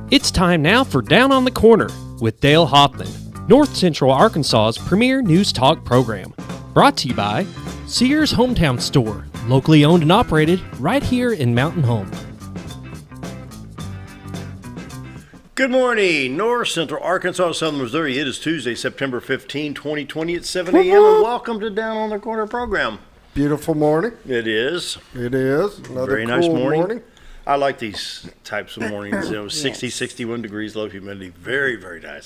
It's time now for Down on the Corner with Dale Hoffman, North Central Arkansas's premier news talk program. Brought to you by Sears Hometown Store, locally owned and operated right here in Mountain Home. Good morning, North Central Arkansas, Southern Missouri. It is Tuesday, September 15, 2020 at 7 a.m. and welcome to Down on the Corner program. Beautiful morning. It is. It is. Another very cool nice morning. I like these types of mornings. 60, 61 degrees, low humidity. Very, very nice.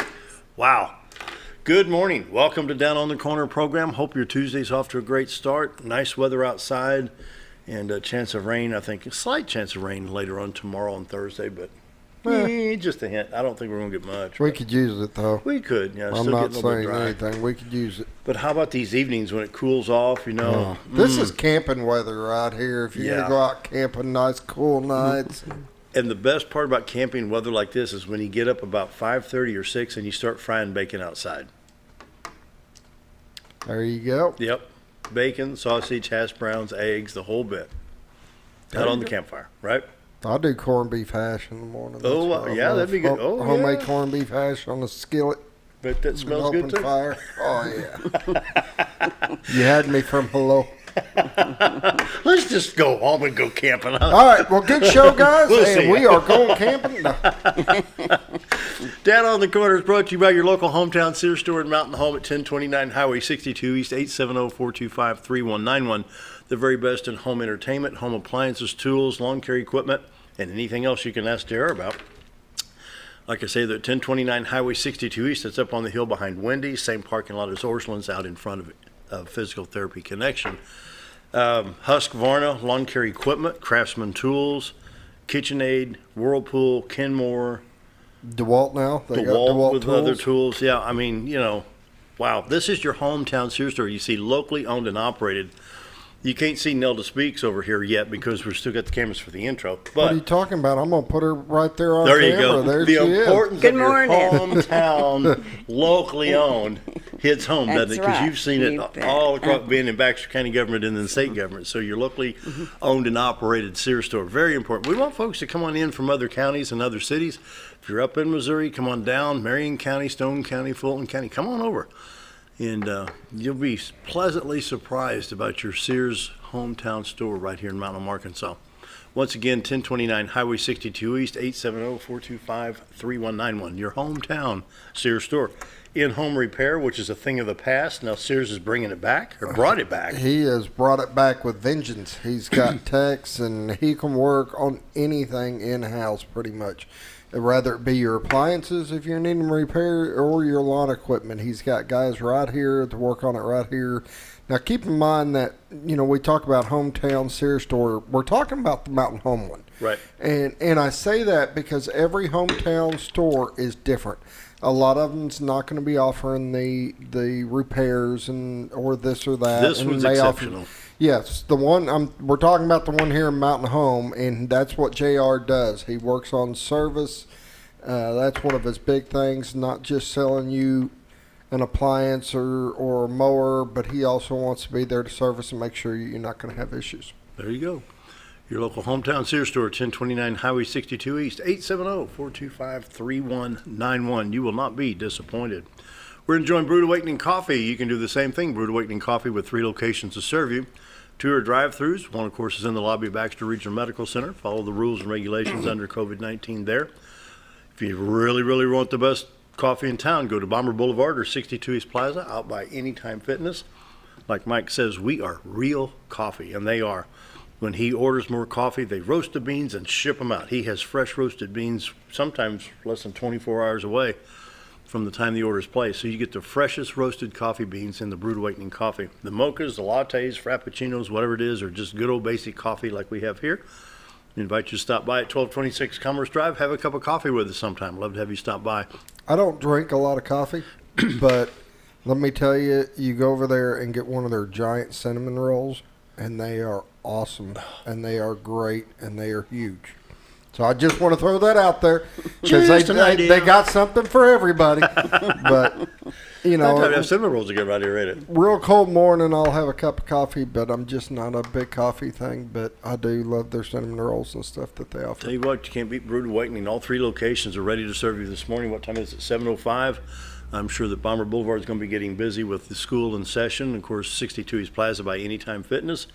Wow. Good morning. Welcome to Down on the Corner program. Hope your Tuesday's off to a great start. Nice weather outside and a chance of rain. I think a slight chance of rain later on tomorrow and Thursday, but just a hint. I don't think we're going to get much. We could use it, though. We could. Yeah, I'm not saying anything. We could use it. But how about these evenings when it cools off, you know? This is camping weather right here. If you're going to go out camping, nice cool nights. And the best part about camping weather like this is when you get up about 5:30 or 6 and you start frying bacon outside. There you go. Yep. Bacon, sausage, hash browns, eggs, the whole bit. Out on the campfire, right? I'll do corned beef hash in the morning. Yeah, that'd be good. Homemade corned beef hash on the skillet. Bet that smells good, too. Fire. Oh, yeah. You had me from hello. Let's just go home and go camping. Huh? All right. Well, good show, guys. We are going camping. No. Down on the Corner is brought to you by your local hometown Sears store and Mountain Home at 1029 Highway 62 East, 870-425-3191. The very best in home entertainment, home appliances, tools, lawn care equipment, and anything else you can ask Dara about. Like I say, they're at 1029 Highway 62 East. It's up on the hill behind Wendy's. Same parking lot as Orscheln's out in front of Physical Therapy Connection. Husqvarna, lawn care equipment, Craftsman Tools, KitchenAid, Whirlpool, Kenmore. DeWalt now. They got DeWalt with tools. Other tools. Yeah, I mean, wow. This is your hometown Sears store. You see locally owned and operated. You can't see Nelda Speaks over here yet because we've still got the cameras for the intro. But what are you talking about? I'm going to put her right there on there camera. You go. There the she importance is. of your hometown, locally owned, hits home, doesn't it? Because you've seen it all across being in Baxter County government and then state government. So your locally owned and operated Sears store, very important. We want folks to come on in from other counties and other cities. If you're up in Missouri, come on down. Marion County, Stone County, Fulton County, come on over. And you'll be pleasantly surprised about your Sears hometown store right here in Mountain Home, Arkansas. Once again, 1029 Highway 62 East, 870-425-3191. Your hometown Sears store. In-home repair, which is a thing of the past. Now Sears is bringing it back, or brought it back. He has brought it back with vengeance. He's got techs, and he can work on anything in-house pretty much. Whether it be your appliances if you're needing repair or your lawn equipment. He's got guys right here to work on it right here. Now, keep in mind that, we talk about hometown Sears store. We're talking about the Mountain Home one. Right. And I say that because every hometown store is different. A lot of them's not going to be offering the repairs or this or that. This one's exceptional. Yes, we're talking about the one here in Mountain Home, and that's what JR does. He works on service. That's one of his big things, not just selling you an appliance or a mower, but he also wants to be there to service and make sure you're not going to have issues. There you go. Your local hometown Sears store, 1029 Highway 62 East, 870-425-3191. You will not be disappointed. We're enjoying Brewed Awakening Coffee. You can do the same thing. Brewed Awakening Coffee with 3 locations to serve you. 2 are drive-thrus. One, of course, is in the lobby of Baxter Regional Medical Center. Follow the rules and regulations under COVID-19 there. If you really, really want the best coffee in town, go to Bomber Boulevard or 62 East Plaza out by Anytime Fitness. Like Mike says, we are real coffee, and they are. When he orders more coffee, they roast the beans and ship them out. He has fresh roasted beans, sometimes less than 24 hours away from the time the order is placed. So you get the freshest roasted coffee beans in the Brewed Awakening coffee. The mochas, the lattes, frappuccinos, whatever it is, are just good old basic coffee like we have here. We invite you to stop by at 1226 Commerce Drive. Have a cup of coffee with us sometime. Love to have you stop by. I don't drink a lot of coffee, but let me tell you, you go over there and get one of their giant cinnamon rolls, and they are awesome, and they are great, and they are huge. So I just want to throw that out there because they got something for everybody. But You Time to know, have cinnamon rolls again right here, ain't it? real cold morning, I'll have a cup of coffee, but I'm just not a big coffee thing. But I do love their cinnamon rolls and stuff that they offer. Tell you what, you can't beat Brewed Awakening. All 3 locations are ready to serve you this morning. What time is it? 7:05. I'm sure that Bomber Boulevard is going to be getting busy with the school in session. Of course, 62 East Plaza by Anytime Fitness.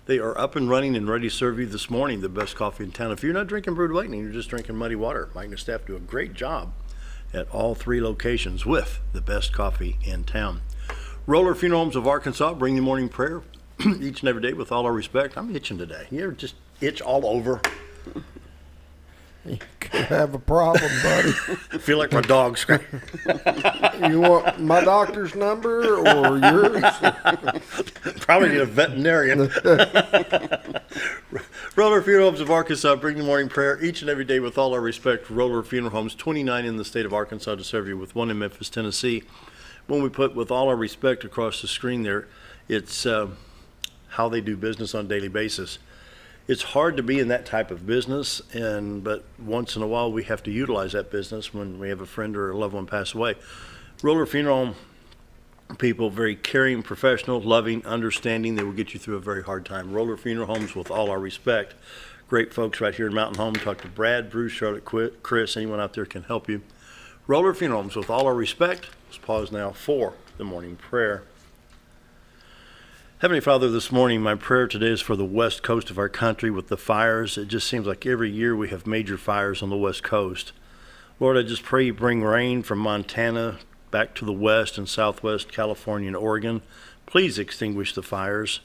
They are up and running and ready to serve you this morning. The best coffee in town. If you're not drinking Brewed Awakening, you're just drinking muddy water. Mike and the staff do a great job at all 3 locations with the best coffee in town. Roller Funeral Homes of Arkansas bring the morning prayer each and every day with all our respect. I'm itching today. You ever just itch all over? You could have a problem, buddy. I feel like my dog's scratching. You want my doctor's number or yours? Probably need a veterinarian. Roller Funeral Homes of Arkansas bring the morning prayer each and every day with all our respect. Roller Funeral Homes, 29 in the state of Arkansas to serve you with 1 in Memphis, Tennessee. When we put with all our respect across the screen there, it's how they do business on a daily basis. It's hard to be in that type of business, but once in a while we have to utilize that business when we have a friend or a loved one pass away. Roller Funeral Home people, very caring, professional, loving, understanding. They will get you through a very hard time. Roller Funeral Homes, with all our respect. Great folks right here in Mountain Home. Talk to Brad, Bruce, Charlotte, Chris. Anyone out there can help you. Roller Funeral Homes, with all our respect. Let's pause now for the morning prayer. Heavenly Father, this morning my prayer today is for the west coast of our country with the fires. It just seems like every year we have major fires on the west coast. Lord, I just pray you bring rain from Montana back to the west and southwest California and Oregon. Please extinguish the fires.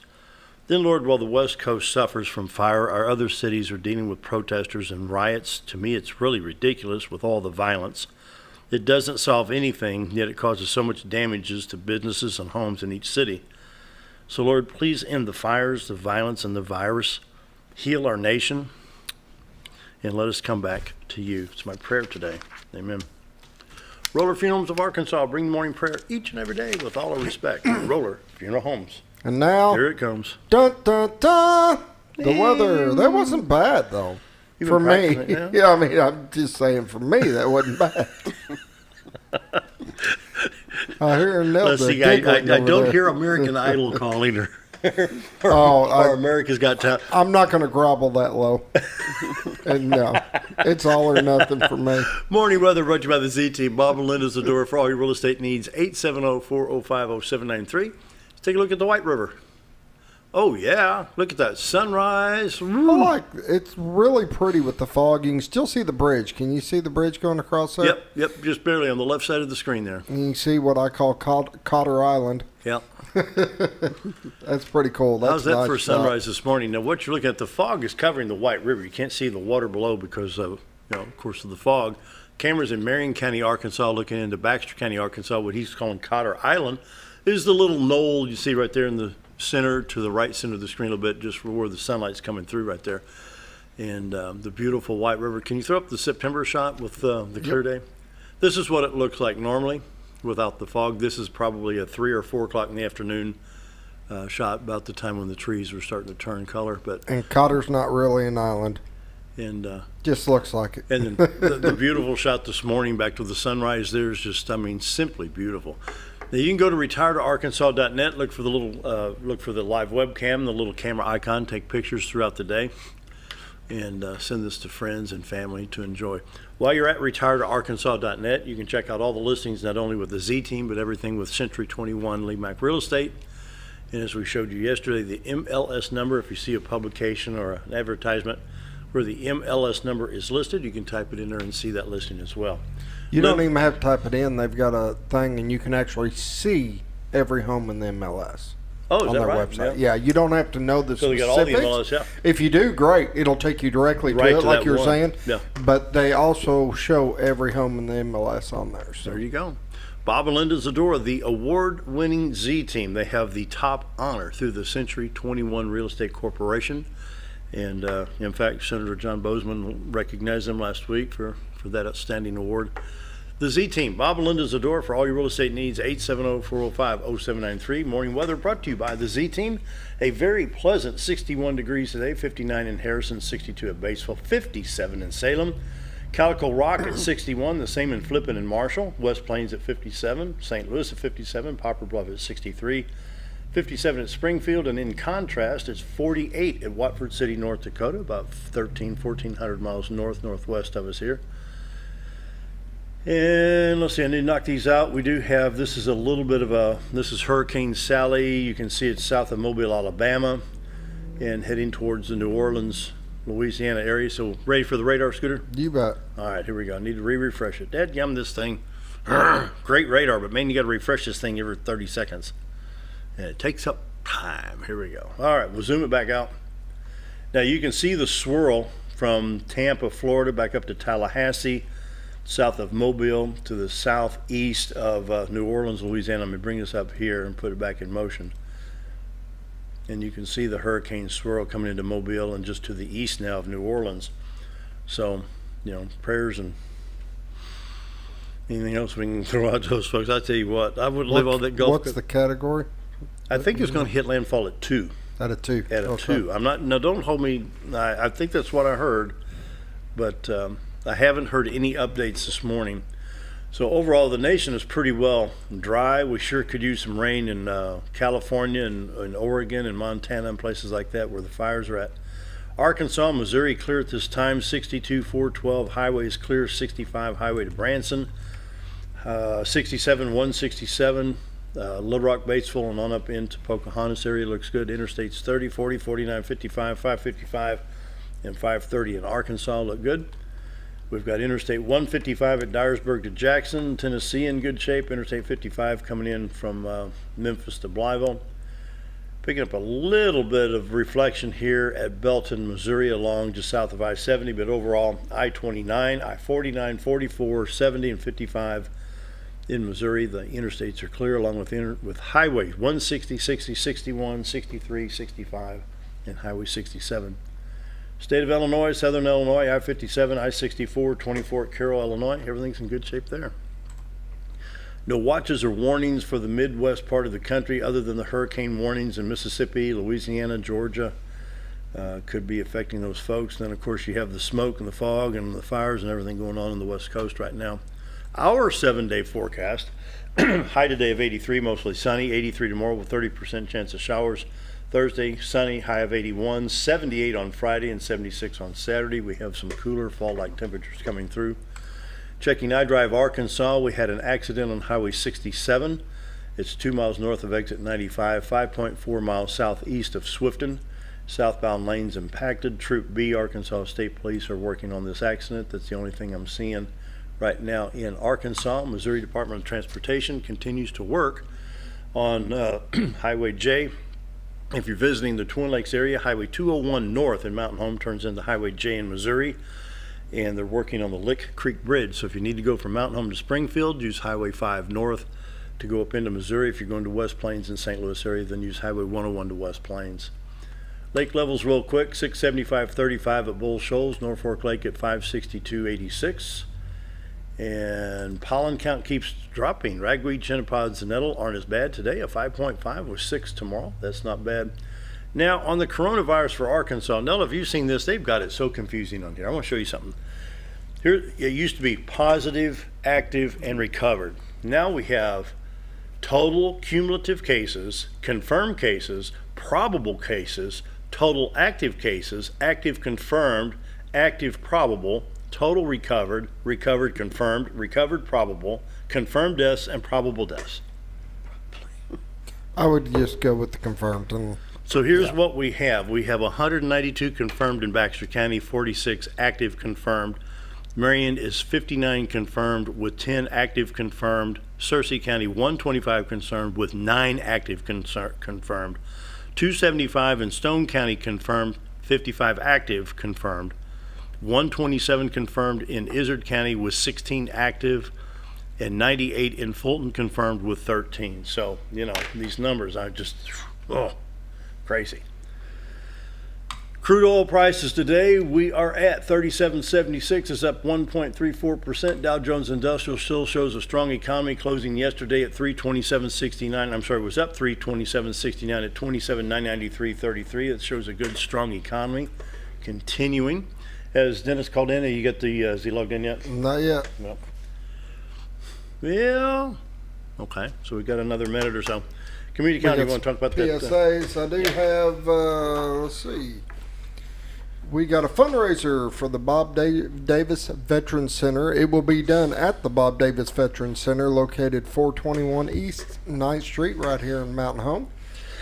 Then, Lord, while the west coast suffers from fire, our other cities are dealing with protesters and riots. To me, it's really ridiculous with all the violence. It doesn't solve anything, yet it causes so much damages to businesses and homes in each city. So, Lord, please end the fires, the violence, and the virus. Heal our nation, and let us come back to you. It's my prayer today. Amen. Roller Funeral Homes of Arkansas bring the morning prayer each and every day with all our respect. Roller Funeral Homes. And now, Here it comes. dun dun dun. The weather, that wasn't bad though. You've For been me, practicing it, yeah, I mean, I'm just saying, for me, that wasn't bad. I hear Nelda. Let's see, giggling I over don't there. hear American Idol calling or Oh, America's Got Talent. I'm not going to grovel that low. And no, it's all or nothing for me. Morning weather brought to you by the Z-Team. Bob and Linda's the door for all your real estate needs. 870-405-0793. Let's take a look at the White River. Oh, yeah. Look at that sunrise. It's really pretty with the fog. You can still see the bridge. Can you see the bridge going across there? Yep, just barely on the left side of the screen there. And you can see what I call Cotter Island. Yeah. That's pretty cool. That's How's that a nice for shot. sunrise this morning? Now, what you're looking at, the fog is covering the White River. You can't see the water below because of, of course, of the fog. Cameras in Marion County, Arkansas, looking into Baxter County, Arkansas, what he's calling Cotter Island, is the little knoll you see right there in the center, to the right center of the screen a little bit, just for where the sunlight's coming through right there. And the beautiful White River. Can you throw up the September shot with the clear day? This is what it looks like normally without the fog. This is probably a 3 or 4 o'clock in the afternoon shot, about the time when the trees were starting to turn color. And Cotter's not really an island. And just looks like it. And then the beautiful shot this morning back to the sunrise there is just, simply beautiful. Now you can go to retiredarkansas.net, look for the live webcam, the little camera icon, take pictures throughout the day, and send this to friends and family to enjoy. While you're at retiredarkansas.net, you can check out all the listings, not only with the Z-Team, but everything with Century 21 Lee Mack Real Estate. And as we showed you yesterday, the MLS number, if you see a publication or an advertisement where the MLS number is listed, you can type it in there and see that listing as well. You don't even have to type it in. They've got a thing, and you can actually see every home in the MLS. Oh, is on that their right? website. Yeah, you don't have to know the So they specifics. got all the MLS, yeah. If you do, great. It'll take you directly Right to it, to like that you were one. saying. Yeah. But they also show every home in the MLS on there. So There you go. Bob and Linda Zadora, the award-winning Z-Team. They have the top honor through the Century 21 Real Estate Corporation. And, in fact, Senator John Bozeman recognized them last week for that outstanding award. The Z-Team, Bob and Linda Zadora, for all your real estate needs, 870-405-0793. Morning weather brought to you by the Z-Team. A very pleasant 61 degrees today, 59 in Harrison, 62 at Batesville, 57 in Salem. Calico Rock at 61, the same in Flippin and Marshall. West Plains at 57, St. Louis at 57, Poplar Bluff at 63, 57 at Springfield, and in contrast, it's 48 at Watford City, North Dakota, about 1,400 miles northwest of us here. And let's see, I need to knock these out. We do have, this is a little bit of this is Hurricane Sally. You can see it's south of Mobile, Alabama, and heading towards the New Orleans, Louisiana area. So ready for the radar, Scooter? You bet. All right, here we go. I need to refresh it. Dadgum, this thing. Great radar, but man, you got to refresh this thing every 30 seconds. And it takes up time. Here we go. All right, we'll zoom it back out. Now you can see the swirl from Tampa, Florida, back up to Tallahassee, south of Mobile, to the southeast of New Orleans, Louisiana. Let me bring this up here and put it back in motion. And you can see the hurricane swirl coming into Mobile and just to the east now of New Orleans. So, prayers and anything else we can throw out to those folks. I tell you what, I would live on that Gulf. What's the category? I think it's going to hit landfall at 2. At a 2. At a 2. I'm not. Now, don't hold me. I think that's what I heard, but I haven't heard any updates this morning. So overall, the nation is pretty well dry. We sure could use some rain in California and Oregon and Montana and places like that where the fires are at. Arkansas, Missouri clear at this time. 62, 412 highway is clear. 65 highway to Branson. 67, 167. Little Rock, Batesville, and on up into Pocahontas area looks good. Interstates 30, 40, 49, 55, 555, and 530 in Arkansas look good. We've got Interstate 155 at Dyersburg to Jackson, Tennessee in good shape. Interstate 55 coming in from Memphis to Blytheville. Picking up a little bit of reflection here at Belton, Missouri, along just south of I-70, but overall I-29, I-49, 44, 70, and 55 in Missouri. The interstates are clear, along with Highway 160, 60, 61, 63, 65, and Highway 67. State of Illinois, Southern Illinois, I-57, I-64, 24 at Carroll, Illinois. Everything's in good shape there. No watches or warnings for the Midwest part of the country other than the hurricane warnings in Mississippi, Louisiana, Georgia. Could be affecting those folks. Then, of course, you have the smoke and the fog and the fires and everything going on the West Coast right now. Our 7-day forecast, high today of 83, mostly sunny, 83 tomorrow with 30% chance of showers. Thursday, sunny, high of 81, 78 on Friday, and 76 on Saturday. We have some cooler fall-like temperatures coming through. Checking iDrive, Arkansas, we had an accident on Highway 67. It's 2 miles north of exit 95, 5.4 miles southeast of Swifton. Southbound lanes impacted. Troop B, Arkansas State Police, are working on this accident. That's the only thing I'm seeing right now in Arkansas. Missouri Department of Transportation continues to work on Highway J. If you're visiting the Twin Lakes area, Highway 201 north in Mountain Home turns into Highway J in Missouri, and they're working on the Lick Creek Bridge. So if you need to go from Mountain Home to Springfield, use Highway 5 north to go up into Missouri. If you're going to West Plains and St. Louis area, then use Highway 101 to West Plains. Lake levels real quick, 675.35 at Bull Shoals, Norfolk Lake at 562.86. And pollen count keeps dropping. Ragweed, chennepods, and nettle aren't as bad today. A 5.5 with 6 tomorrow. That's not bad. Now, on the coronavirus for Arkansas, Nelda, have you seen this? They've got it so confusing on here. I want to show you something. Here, it used to be positive, active, and recovered. Now we have total cumulative cases, confirmed cases, probable cases, total active cases, active confirmed, active probable, total recovered, recovered confirmed, recovered probable, confirmed deaths, and probable deaths. I would just go with the confirmed. So here's what we have. We have 192 confirmed in Baxter County, 46 active confirmed. Marion is 59 confirmed with 10 active confirmed. Searcy County, 125 confirmed with 9 active confirmed. 275 in Stone County confirmed, 55 active confirmed. 127 confirmed in Izard County with 16 active, and 98 in Fulton confirmed with 13. So, these numbers are just, crazy. Crude oil prices today, we are at $37.76. It's up 1.34%. Dow Jones Industrial still shows a strong economy, closing yesterday at $327.69. It was up $327.69 at $27,993.33. It shows a good, strong economy continuing. Has Dennis called in? You got the, is he logged in yet? Not yet. Nope. Yeah. Okay, so we've got another minute or so. Community County, you want to talk about that? PSAs. I do have, let's see. We got a fundraiser for the Bob Davis Veterans Center. It will be done at the Bob Davis Veterans Center, located 421 East 9th Street, right here in Mountain Home.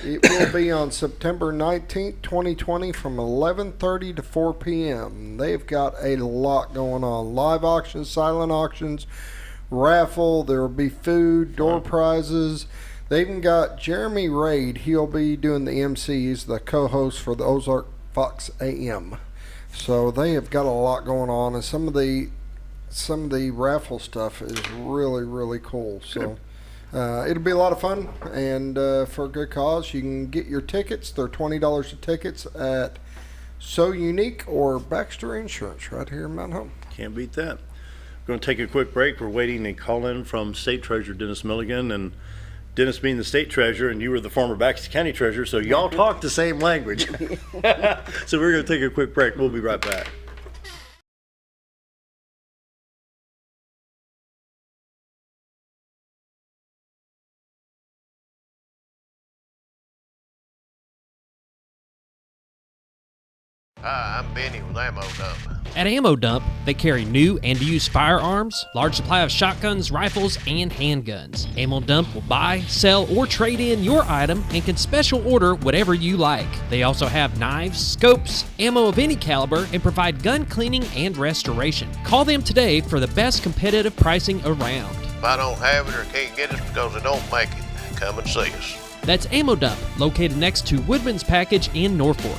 It will be on September 19th, 2020, from 11:30 to 4 p.m. They've got a lot going on. Live auctions, silent auctions, raffle. There will be food, door prizes. They even got Jeremy Raid. He'll be doing the MCs, the co-host for the Ozark Fox AM. So they have got a lot going on, and some of the raffle stuff is really, really cool. So it'll be a lot of fun, and for a good cause. You can get your tickets. They're $20 a tickets at So Unique or Baxter Insurance right here in Mount Home. Can't beat that. We're going to take a quick break. We're waiting a call in from State Treasurer Dennis Milligan, and Dennis being the state treasurer and you were the former Baxter County treasurer, so y'all talk the same language. So we're going to take a quick break. We'll be right back. Hi, I'm Benny with Ammo Dump. At Ammo Dump, they carry new and used firearms, large supply of shotguns, rifles, and handguns. Ammo Dump will buy, sell, or trade in your item and can special order whatever you like. They also have knives, scopes, ammo of any caliber, and provide gun cleaning and restoration. Call them today for the best competitive pricing around. If I don't have it or can't get it because they don't make it, come and see us. That's Ammo Dump, located next to Woodman's Package in Norfolk.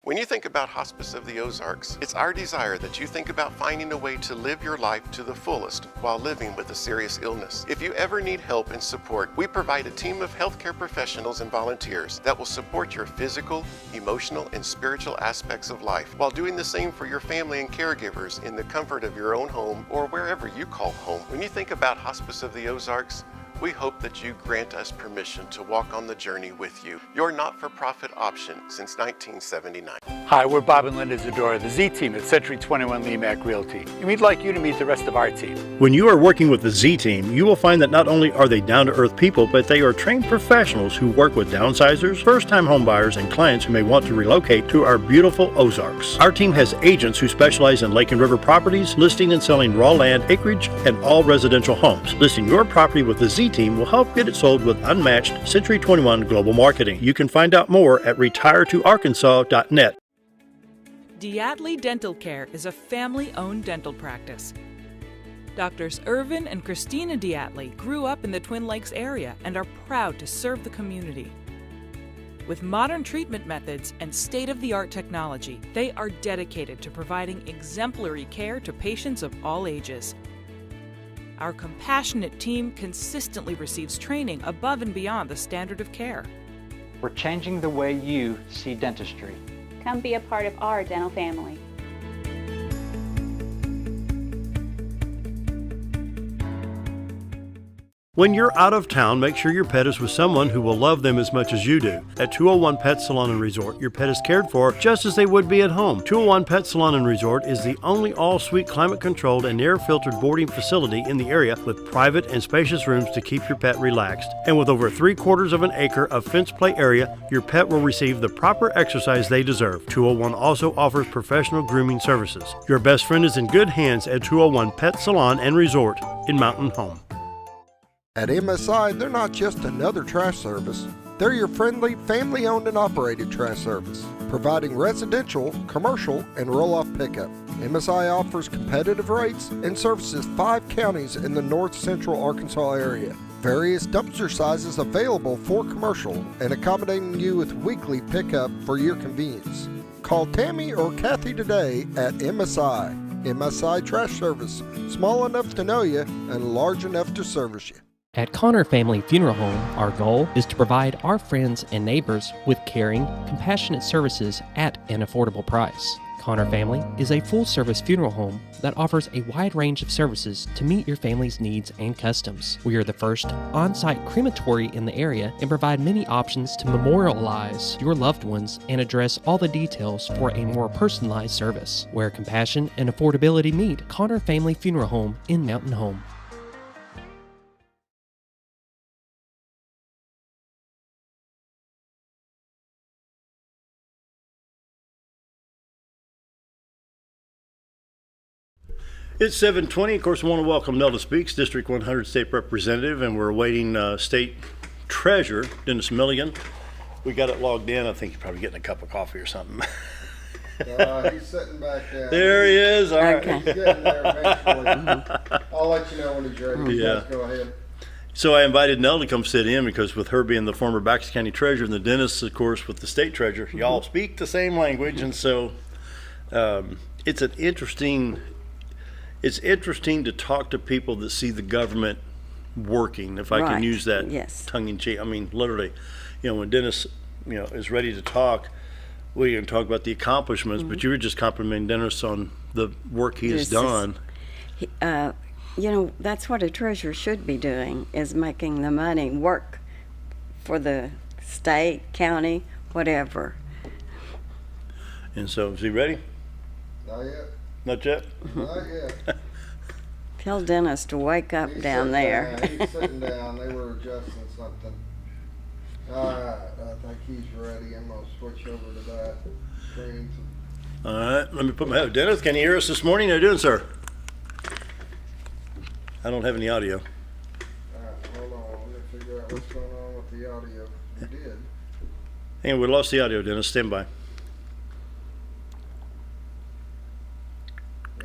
When you think about Hospice of the Ozarks, it's our desire that you think about finding a way to live your life to the fullest while living with a serious illness. If you ever need help and support, we provide a team of healthcare professionals and volunteers that will support your physical, emotional, and spiritual aspects of life while doing the same for your family and caregivers in the comfort of your own home or wherever you call home. When you think about Hospice of the Ozarks, we hope that you grant us permission to walk on the journey with you. Your not-for-profit option since 1979. Hi, we're Bob and Linda Zadora, the Z Team at Century 21 Lemac Realty, and we'd like you to meet the rest of our team. When you are working with the Z Team, you will find that not only are they down-to-earth people, but they are trained professionals who work with downsizers, first-time homebuyers, and clients who may want to relocate to our beautiful Ozarks. Our team has agents who specialize in lake and river properties, listing and selling raw land, acreage, and all residential homes. Listing your property with the Z Team will help get it sold with unmatched Century 21 global marketing. You can find out more at retiretoarkansas.net. Diatley Dental Care is a family-owned dental practice. Doctors Irvin and Christina Diatley grew up in the Twin Lakes area and are proud to serve the community. With modern treatment methods and state-of-the-art technology, they are dedicated to providing exemplary care to patients of all ages. Our compassionate team consistently receives training above and beyond the standard of care. We're changing the way you see dentistry. Come be a part of our dental family. When you're out of town, make sure your pet is with someone who will love them as much as you do. At 201 Pet Salon and Resort, your pet is cared for just as they would be at home. 201 Pet Salon and Resort is the only all-suite climate-controlled and air-filtered boarding facility in the area with private and spacious rooms to keep your pet relaxed. And with over 3/4 of an acre of fenced play area, your pet will receive the proper exercise they deserve. 201 also offers professional grooming services. Your best friend is in good hands at 201 Pet Salon and Resort in Mountain Home. At MSI, they're not just another trash service. They're your friendly, family-owned and operated trash service, providing residential, commercial, and roll-off pickup. MSI offers competitive rates and services 5 counties in the north central Arkansas area. Various dumpster sizes available for commercial and accommodating you with weekly pickup for your convenience. Call Tammy or Kathy today at MSI. MSI Trash Service, small enough to know you and large enough to service you. At Connor Family Funeral Home, our goal is to provide our friends and neighbors with caring, compassionate services at an affordable price. Connor Family is a full-service funeral home that offers a wide range of services to meet your family's needs and customs. We are the first on-site crematory in the area and provide many options to memorialize your loved ones and address all the details for a more personalized service. Where compassion and affordability meet, Connor Family Funeral Home in Mountain Home. It's 7:20. Of course, I want to welcome Nelda Speaks, District 100 State Representative, and we're awaiting State Treasurer Dennis Milligan. We got it logged in. I think he's probably getting a cup of coffee or something. He's sitting back there. There he is. All right. He's getting there eventually. I'll let you know when he's ready. Yeah. Let's go ahead. So I invited Nelda to come sit in because with her being the former Baxter County Treasurer and the Dennis, of course, with the State Treasurer, y'all speak the same language, and so it's interesting to talk to people that see the government working, if I can use that tongue in cheek. I mean, literally, when Dennis, is ready to talk, we can talk about the accomplishments, but you were just complimenting Dennis on the work he has done. That's what a treasurer should be doing, is making the money work for the state, county, whatever. And so, is he ready? Not yet. Not yet? Not yet. Tell Dennis to wake up down there. He's sitting down. They were adjusting something. All right. I think he's ready. I'm going to switch over to that screen. All right. Let me put my head. Dennis, can you hear us this morning? How you doing, sir? I don't have any audio. All right. Hold on. Let me figure out what's going on with the audio. You did. Hey, we lost the audio, Dennis. Stand by.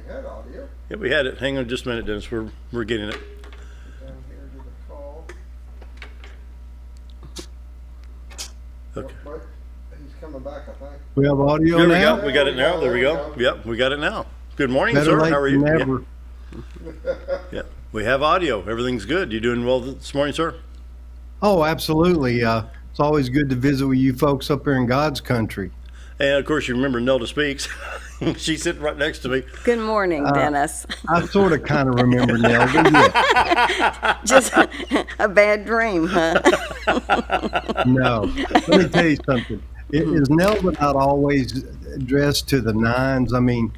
Had audio. Yeah, we had it. Hang on just a minute, Dennis. We're getting it. Down here to the call. Okay. What? He's coming back, I think. We have audio Here now? we go. We got it now. There we go. Yep, we got it now. Good morning, Better sir. late How are you? than never. Yeah, we have audio. Everything's good. You doing well this morning, sir? Oh, absolutely. It's always good to visit with you folks up here in God's country. And of course, you remember Nelda Speaks. She's sitting right next to me. Good morning, Dennis. I sort of kind of remember Nelda. Yeah. Just a bad dream, huh? No. Let me tell you something. Is Nelda not always dressed to the nines? I mean,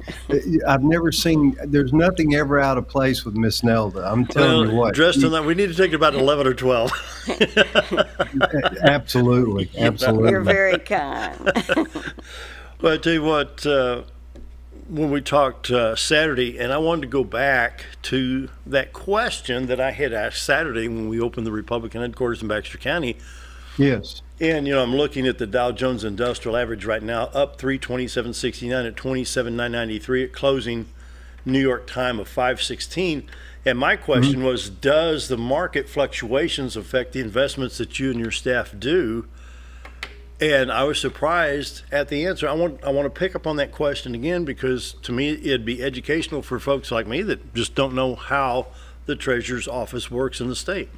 I've never seen, there's nothing ever out of place with Miss Nelda. I'm telling you what. Dressed in that, we need to take it about 11 or 12. Absolutely. Absolutely. You're very kind. Well, I tell you what, when we talked Saturday, and I wanted to go back to that question that I had asked Saturday when we opened the Republican headquarters in Baxter County. Yes. And, I'm looking at the Dow Jones Industrial Average right now, up 327.69 at 27,993 at closing New York time of 5:16. And my question was, does the market fluctuations affect the investments that you and your staff do? And I was surprised at the answer. I want to pick up on that question again, because to me it'd be educational for folks like me that just don't know how the Treasurer's office works in the state.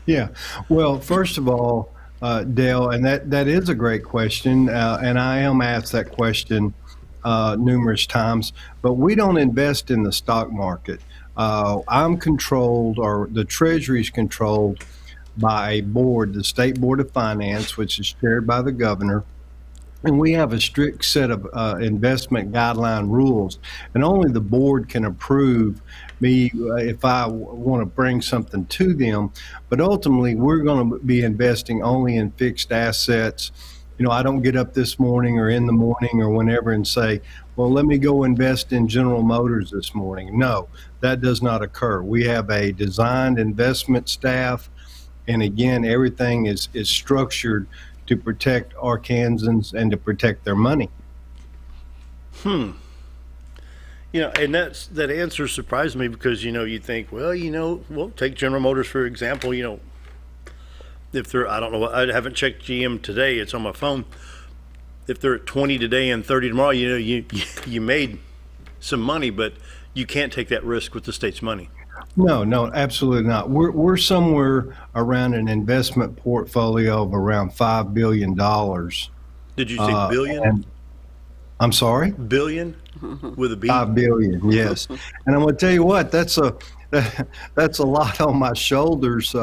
Yeah. Well, first of all, Dale, and that is a great question, and I am asked that question numerous times, but we don't invest in the stock market. I'm controlled, or the Treasury is controlled by a board, the State Board of Finance, which is chaired by the governor. And we have a strict set of investment guideline rules, and only the board can approve me if I want to bring something to them. But ultimately, we're going to be investing only in fixed assets. I don't get up this morning or in the morning or whenever and say, well, let me go invest in General Motors this morning. No, that does not occur. We have a designed investment staff. And again, everything is structured to protect Arkansans and to protect their money. And that answer surprised me, because, you think, well, take General Motors, for example, if they're, I don't know, I haven't checked GM today, it's on my phone. If they're at 20 today and 30 tomorrow, you made some money, but you can't take that risk with the state's money. No, absolutely not. We're somewhere around an investment portfolio of around $5 billion. Did you say billion? I'm sorry? Billion with a B? 5 billion, yes. And I'm going to tell you what, that's a lot on my shoulders.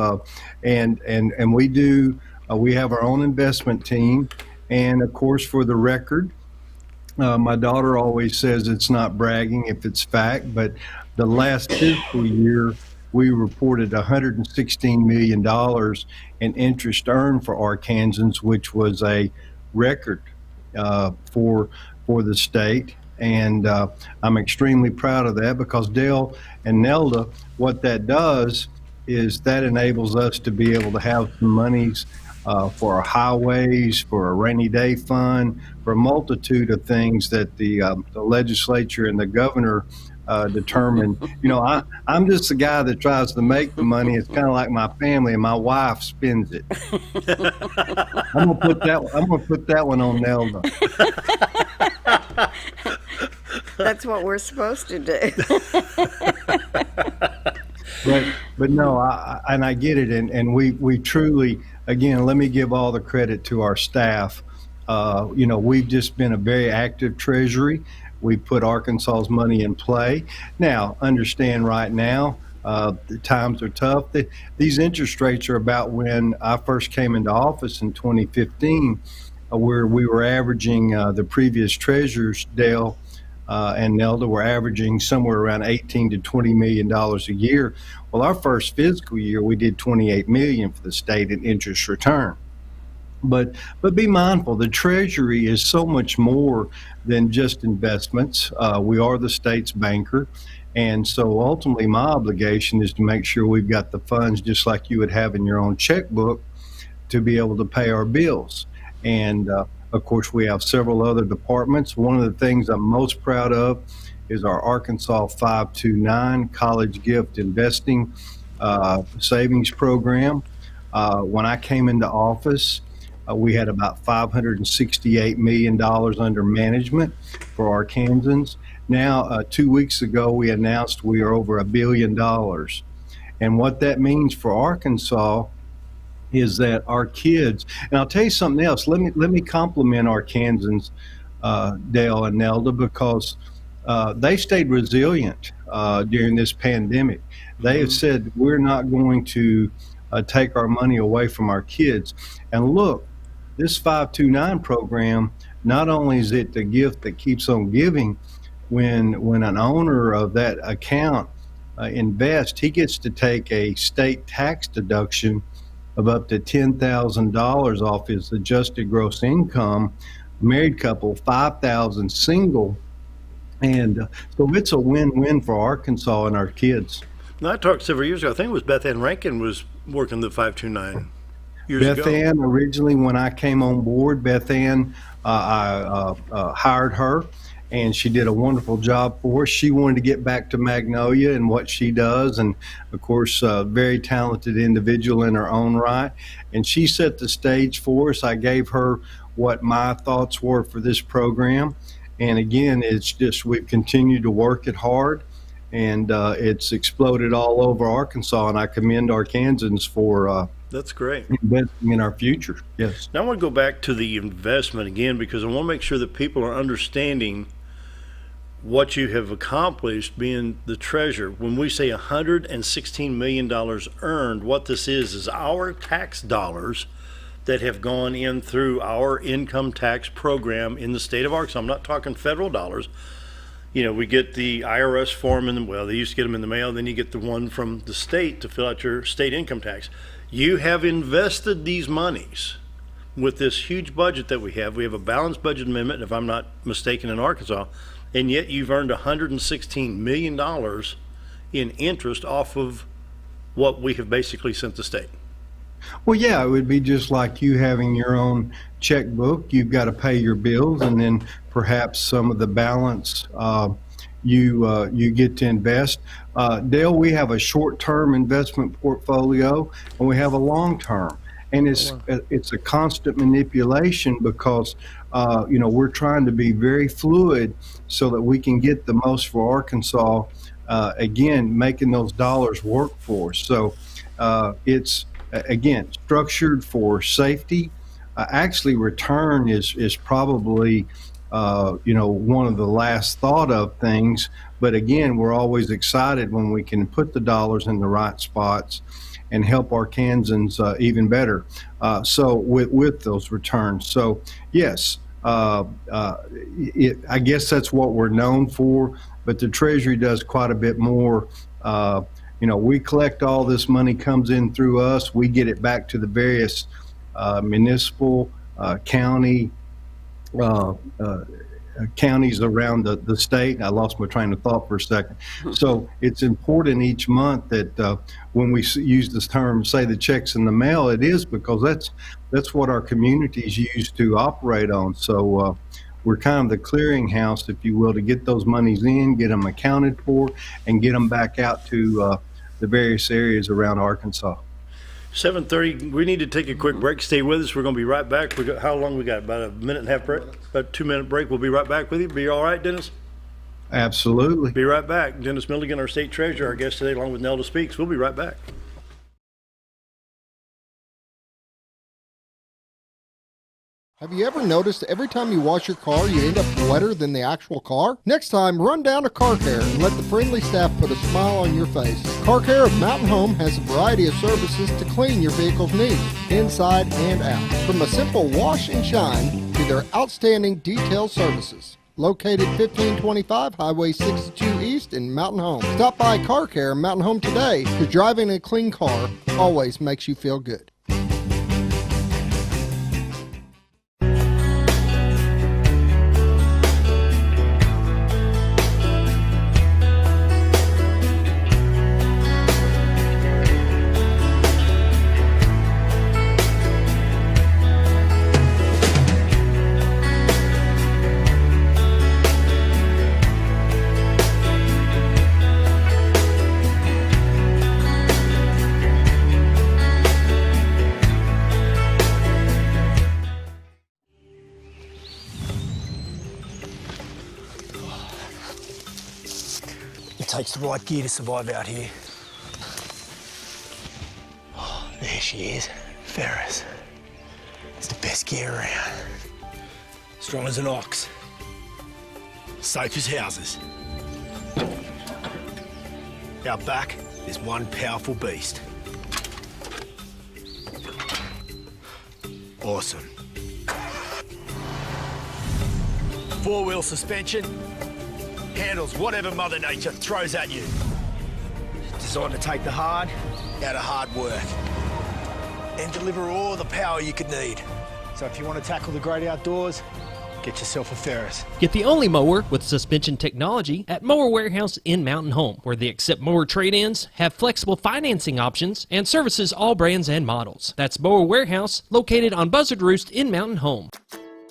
And we do, we have our own investment team. And of course, for the record, my daughter always says it's not bragging if it's fact, but the last fiscal year, we reported $116 million in interest earned for Arkansans, which was a record for the state. And I'm extremely proud of that because Dale and Nelda, what that does is that enables us to be able to have some monies for our highways, for a rainy day fund, for a multitude of things that the legislature and the governor determine. You know, I'm just the guy that tries to make the money. It's kind of like my family, and my wife spends it. I'm gonna put that one on Nelda. That's what we're supposed to do. But no, I get it, and we truly, again, let me give all the credit to our staff. You know, we've just been a very active treasury. We put Arkansas's money in play. Now, understand right now, the times are tough. These interest rates are about when I first came into office in 2015, where we were averaging the previous treasurers, Dale and Nelda, were averaging somewhere around $18 to $20 million a year. Well, our first fiscal year, we did $28 million for the state in interest return. But be mindful, the Treasury is so much more than just investments. We are the state's banker. And so ultimately my obligation is to make sure we've got the funds just like you would have in your own checkbook to be able to pay our bills. And of course, we have several other departments. One of the things I'm most proud of is our Arkansas 529 College Gift Investing Savings Program. When I came into office, we had about $568 million under management for Arkansans. Now, 2 weeks ago, we announced we are over $1 billion. And what that means for Arkansas is that our kids, and I'll tell you something else, let me compliment Arkansans, Dale and Nelda, because they stayed resilient during this pandemic. They have said, we're not going to take our money away from our kids. And look, this 529 program, not only is it the gift that keeps on giving, when an owner of that account invests, he gets to take a state tax deduction of up to $10,000 off his adjusted gross income. Married couple, $5,000 single. And so it's a win-win for Arkansas and our kids. Now, I talked several years ago, I think it was Beth Ann Rankin was working the 529 years Beth ago. Ann, originally when I came on board, Beth Ann, I hired her, and she did a wonderful job for us. She wanted to get back to Magnolia and what she does, and of course, a very talented individual in her own right. And she set the stage for us. I gave her what my thoughts were for this program. And again, it's just, we've continued to work it hard, and it's exploded all over Arkansas, and I commend Arkansans for that's great. Investing in our future. Yes. Now I want to go back to the investment again, because I want to make sure that people are understanding what you have accomplished being the treasurer. When we say $116 million earned, what this is our tax dollars that have gone in through our income tax program in the state of Arkansas. I'm not talking federal dollars. You know, we get the IRS form, and well, they used to get them in the mail. Then you get the one from the state to fill out your state income tax. You have invested these monies with this huge budget that we have. We have a balanced budget amendment, if I'm not mistaken, in Arkansas, and yet you've earned $116 million in interest off of what we have basically sent the state. Well, yeah, it would be just like you having your own checkbook. You've got to pay your bills, and then perhaps some of the balance you get to invest. Dale, we have a short-term investment portfolio, and we have a long-term, and it's a constant manipulation because we're trying to be very fluid so that we can get the most for Arkansas. Again, making those dollars work for us. So it's again structured for safety. Actually, return is probably one of the last thought of things. But again, we're always excited when we can put the dollars in the right spots and help our Kansans even better. So with those returns. So yes, I guess that's what we're known for, but the Treasury does quite a bit more. We collect all this money, comes in through us. We get it back to the various municipal, county, counties around the state. I lost my train of thought for a second. So it's important each month that when we use this term, say the checks in the mail, it is because that's what our communities use to operate on. So we're kind of the clearinghouse, if you will, to get those monies in, get them accounted for, and get them back out to the various areas around Arkansas. 7:30. We need to take a quick break. Stay with us. We're going to be right back. How long we got? About a minute and a half break? About a 2-minute break. We'll be right back with you. Be all right, Dennis? Absolutely. Be right back. Dennis Milligan, our state treasurer, our guest today, along with Nelda Speaks. We'll be right back. Have you ever noticed every time you wash your car, you end up wetter than the actual car? Next time, run down to Car Care and let the friendly staff put a smile on your face. Car Care of Mountain Home has a variety of services to clean your vehicle's needs, inside and out. From a simple wash and shine to their outstanding detailed services. Located 1525 Highway 62 East in Mountain Home. Stop by Car Care Mountain Home today, because driving a clean car always makes you feel good. Takes the right gear to survive out here. Oh, there she is, Ferris. It's the best gear around. Strong as an ox. Safe as houses. Out back, there's one powerful beast. Awesome. 4-wheel suspension. Handles whatever Mother Nature throws at you. Designed to take the hard out of hard work and deliver all the power you could need. So if you want to tackle the great outdoors, get yourself a Ferris. Get the only mower with suspension technology at Mower Warehouse in Mountain Home, where they accept mower trade-ins, have flexible financing options, and services all brands and models. That's Mower Warehouse, located on Buzzard Roost in Mountain Home.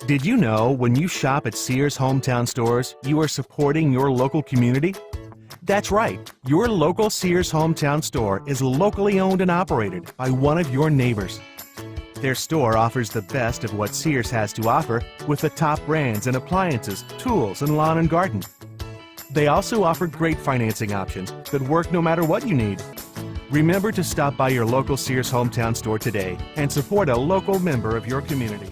Did you know when you shop at Sears Hometown Stores, you are supporting your local community? That's right. Your local Sears Hometown Store is locally owned and operated by one of your neighbors. Their store offers the best of what Sears has to offer with the top brands and appliances, tools, and lawn and garden. They also offer great financing options that work no matter what you need. Remember to stop by your local Sears Hometown Store today and support a local member of your community.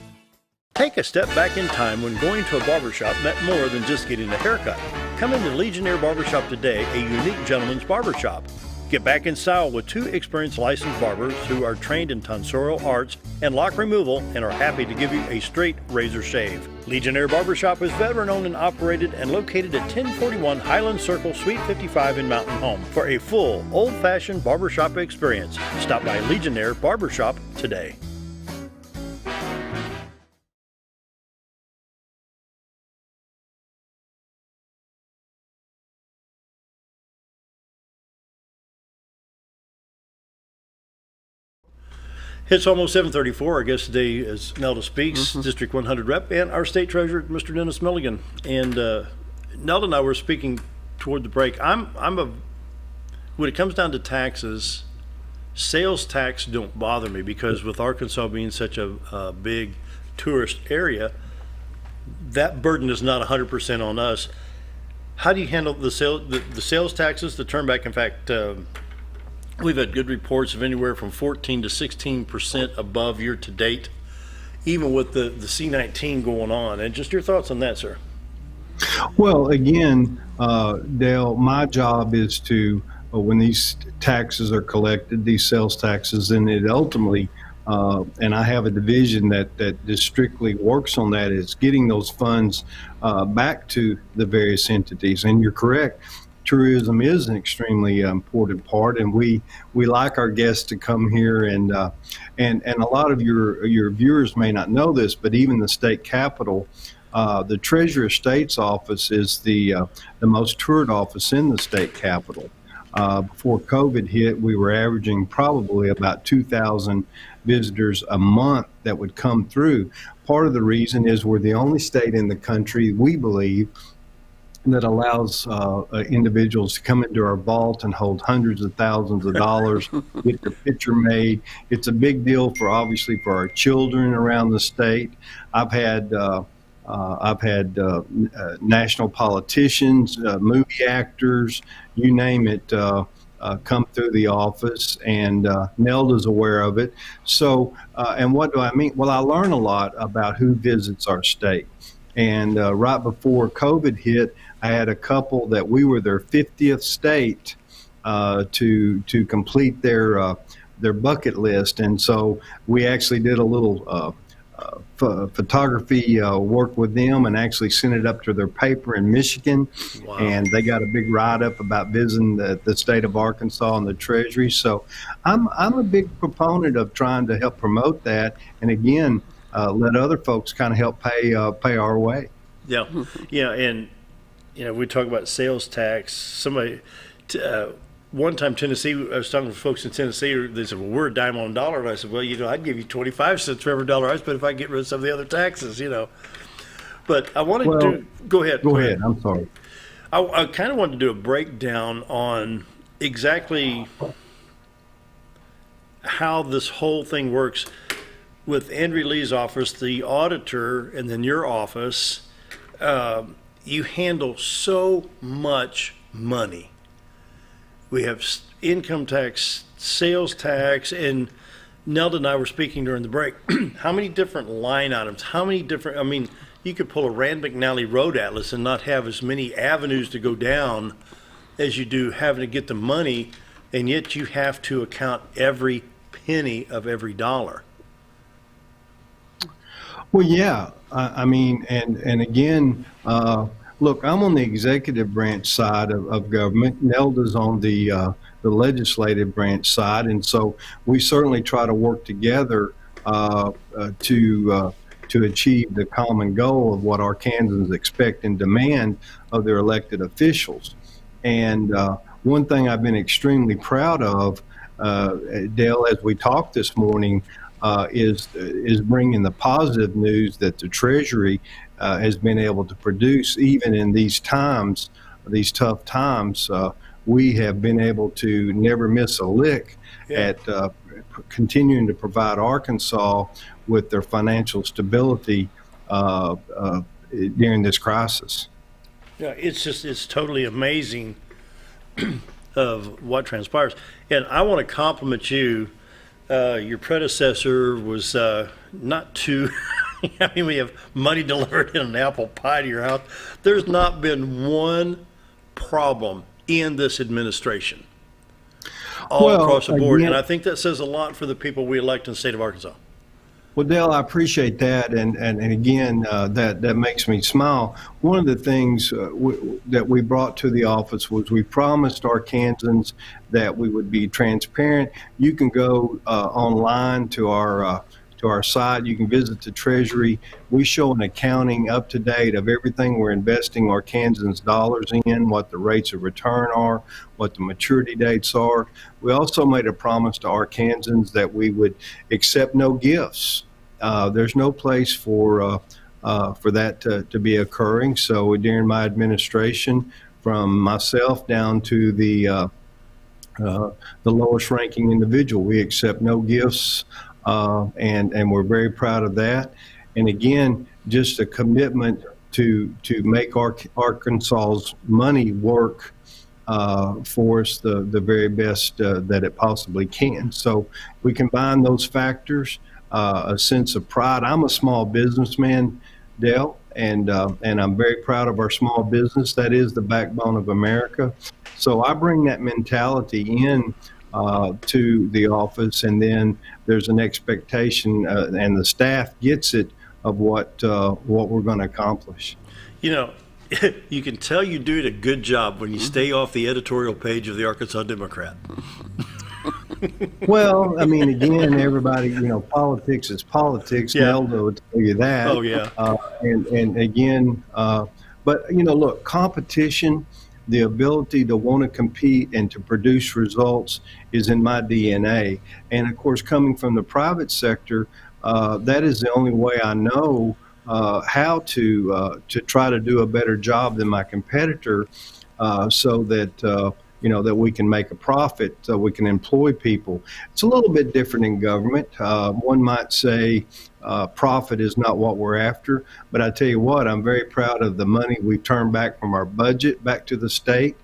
Take a step back in time when going to a barbershop meant more than just getting a haircut. Come into Legionnaire Barbershop today, a unique gentleman's barbershop. Get back in style with 2 experienced licensed barbers who are trained in tonsorial arts and lock removal and are happy to give you a straight razor shave. Legionnaire Barbershop is veteran-owned and operated and located at 1041 Highland Circle, Suite 55 in Mountain Home. For a full, old-fashioned barbershop experience, stop by Legionnaire Barbershop today. It's almost 7:34. Our guest today is Nelda Speaks, District 100 Rep, and our State Treasurer, Mr. Dennis Milligan. And Nelda and I were speaking toward the break. When it comes down to taxes, sales tax don't bother me because with Arkansas being such a big tourist area, that burden is not 100% on us. How do you handle the sales taxes, the turnback? In fact, we've had good reports of anywhere from 14 to 16% above year to date even with the C-19 going on. And just your thoughts on that, sir. Well, again, Dale, my job is to, when these taxes are collected, these sales taxes, and it ultimately, and I have a division that just strictly works on that, is getting those funds back to the various entities. And you're correct. Tourism is an extremely important part, and we like our guests to come here, and a lot of your viewers may not know this, but even the state capitol, the Treasurer of State's office is the most toured office in the state capitol. Before COVID hit, we were averaging probably about 2,000 visitors a month that would come through. Part of the reason is we're the only state in the country, we believe, that allows individuals to come into our vault and hold hundreds of thousands of dollars, get their picture made. It's a big deal obviously for our children around the state. I've had national politicians, movie actors, you name it, come through the office, and Nelda's aware of it. So, and what do I mean? Well, I learn a lot about who visits our state. And right before COVID hit, I had a couple that we were their 50th state to complete their bucket list, and so we actually did a little photography work with them and actually sent it up to their paper in Michigan. Wow. And they got a big write-up about visiting the state of Arkansas and the Treasury. So I'm a big proponent of trying to help promote that, and again, let other folks kind of help pay our way. Yeah, yeah, and we talk about sales tax. Somebody, one time Tennessee, I was talking to folks in Tennessee, they said, well, we're a dime on a dollar. And I said, well, I'd give you 25 cents for every dollar I spend if I get rid of some of the other taxes, But I wanted to, go ahead. Go ahead, I'm sorry. I kind of wanted to do a breakdown on exactly how this whole thing works with Andrew Lee's office, the auditor, and then your office. You handle so much money. We have income tax, sales tax, and Nelda and I were speaking during the break. How many different line items? How many different, you could pull a Rand McNally road atlas and not have as many avenues to go down as you do having to get the money, and yet you have to account every penny of every dollar. Well, yeah, and again, look, I'm on the executive branch side of government. Nelda's on the legislative branch side, and so we certainly try to work together to achieve the common goal of what Arkansans expect and demand of their elected officials. And one thing I've been extremely proud of, Dale, as we talked this morning, is bringing the positive news that the Treasury has been able to produce, even in these times, these tough times. We have been able to never miss a lick at continuing to provide Arkansas with their financial stability during this crisis. Yeah, it's totally amazing of what transpires. And I want to compliment you. Your predecessor was not too, we have money delivered in an apple pie to your house. There's not been one problem in this administration all across the board. And I think that says a lot for the people we elect in the state of Arkansas. Well, Dale, I appreciate that, and again, that makes me smile. One of the things that we brought to the office was we promised Arkansans that we would be transparent. You can go online to our site. You can visit the Treasury. We show an accounting up to date of everything we're investing Arkansans' dollars in, what the rates of return are, what the maturity dates are. We also made a promise to Arkansans that we would accept no gifts. There's no place for that to be occurring. So during my administration, from myself down to the lowest ranking individual, we accept no gifts, and we're very proud of that. And again, just a commitment to make Arkansas's money work for us the very best that it possibly can. So we combine those factors. a sense of pride. I'm a small businessman, Dale, and I'm very proud of our small business. That is the backbone of America. So I bring that mentality in to the office, and then there's an expectation, and the staff gets it, of what we're going to accomplish. You know, you can tell you do a good job when you stay off the editorial page of the Arkansas Democrat. Well, I mean, again, everybody, politics is politics. Yeah. Nelda would tell you that. Oh, yeah. And again, but, look, competition, the ability to want to compete and to produce results is in my DNA. And, of course, coming from the private sector, that is the only way I know how to try to do a better job than my competitor, so that that we can make a profit, so we can employ people. It's a little bit different in government. One might say profit is not what we're after, but I tell you what, I'm very proud of the money we've turned back from our budget back to the state.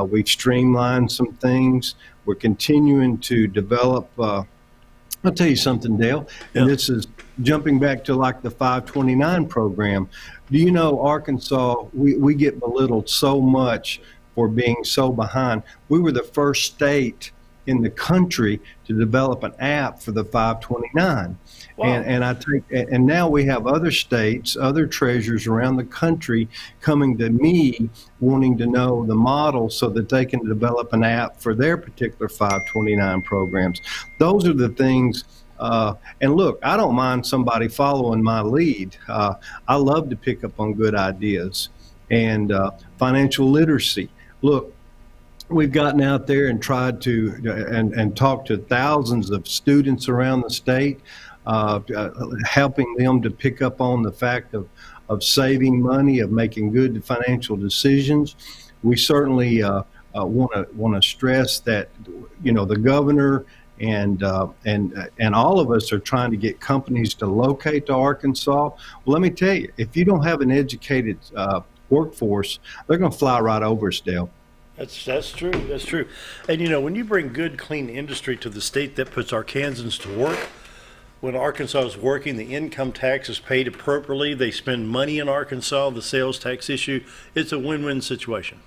We've streamlined some things. We're continuing to develop. I'll tell you something, Dale, and this is jumping back to like the 529 program. Do you know Arkansas, we get belittled so much for being so behind. We were the first state in the country to develop an app for the 529. Wow. And now we have other states, other treasurers around the country coming to me wanting to know the model so that they can develop an app for their particular 529 programs. Those are the things. And look, I don't mind somebody following my lead. I love to pick up on good ideas. And financial literacy. Look, we've gotten out there and tried to and talked to thousands of students around the state, helping them to pick up on the fact of saving money, of making good financial decisions. We certainly want to stress that the governor and all of us are trying to get companies to locate to Arkansas. Well, let me tell you, if you don't have an educated workforce, they're going to fly right over us, Dale. That's true. That's true. And when you bring good, clean industry to the state, that puts Arkansans to work. When Arkansas is working, the income tax is paid appropriately. They spend money in Arkansas. The sales tax issue, it's a win-win situation.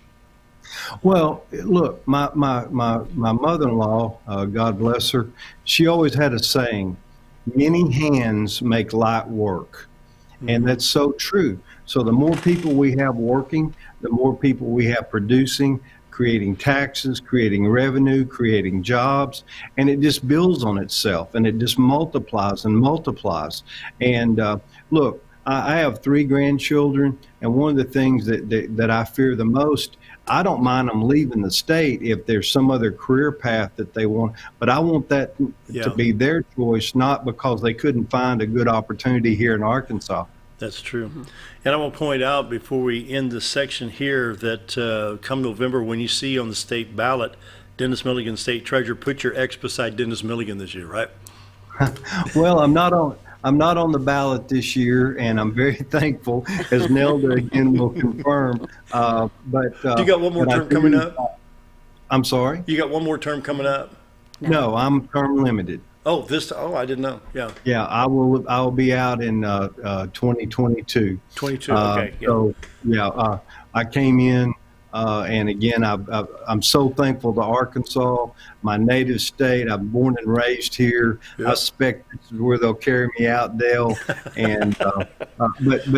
Well, look, my mother-in-law, God bless her, she always had a saying, many hands make light work. And that's so true. So the more people we have working, the more people we have producing, creating taxes, creating revenue, creating jobs, and it just builds on itself, and it just multiplies and multiplies. And look, I have 3 grandchildren, and one of the things that I fear the most, I don't mind them leaving the state if there's some other career path that they want, but I want that to be their choice, not because they couldn't find a good opportunity here in Arkansas. That's true. And I will point out before we end this section here that come November, when you see on the state ballot Dennis Milligan State Treasurer, put your X beside Dennis Milligan this year, right? Well, I'm not on the ballot this year, and I'm very thankful, as Nelda again will confirm. But you got one more term coming up? I'm sorry? You got one more term coming up? No, I'm term limited. Oh, I didn't know. Yeah. Yeah, I will be out in 2022. 22. Okay. So yeah, I came in, and again, I'm so thankful to Arkansas, my native state. I'm born and raised here. Yep. I suspect this is where they'll carry me out, Dale. And but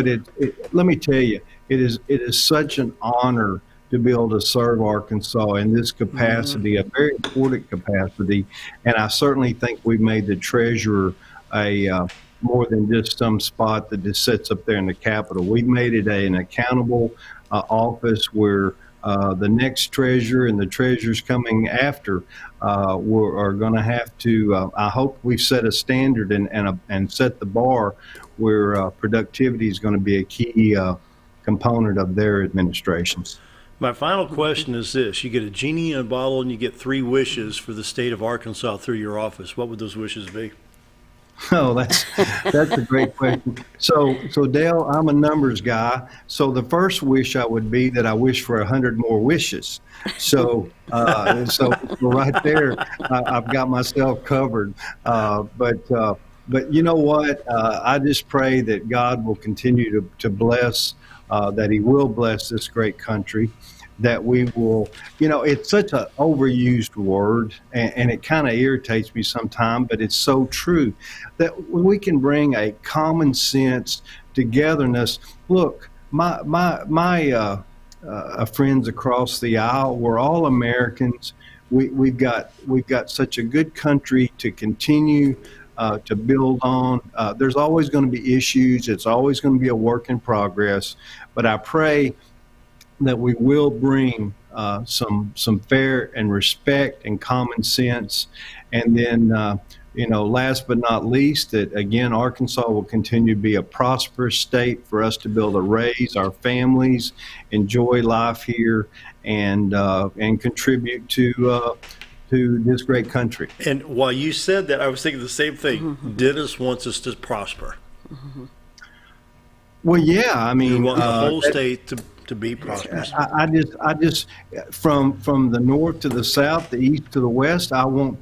let me tell you, it is such an honor to be able to serve Arkansas in this capacity, a very important capacity. And I certainly think we've made the treasurer more than just some spot that just sits up there in the Capitol. We've made it an accountable office where the next treasurer and the treasurers coming after are going to have to, I hope we've set a standard and set the bar where productivity is going to be a key component of their administrations. My final question is this. You get a genie in a bottle and you get 3 wishes for the state of Arkansas through your office. What would those wishes be? Oh, that's a great question. So Dale, I'm a numbers guy. So the first wish I would be that I wish for 100 more wishes. So right there, I've got myself covered. But But you know what? I just pray that God will continue to bless, that He will bless this great country, that we will, it's such an overused word, and it kind of irritates me sometimes, but it's so true, that we can bring a common sense togetherness. Look, my friends across the aisle, we're all Americans. We've got such a good country to continue to build on. There's always going to be issues. It's always going to be a work in progress. But I pray that we will bring some fair and respect and common sense. And then, last but not least, that again, Arkansas will continue to be a prosperous state for us to be able to raise our families, enjoy life here, and contribute to this great country. And while you said that, I was thinking the same thing. Dennis wants us to prosper. Well, yeah, I mean, we want the whole state to be prosperous. I just from the north to the south, the east to the west, I want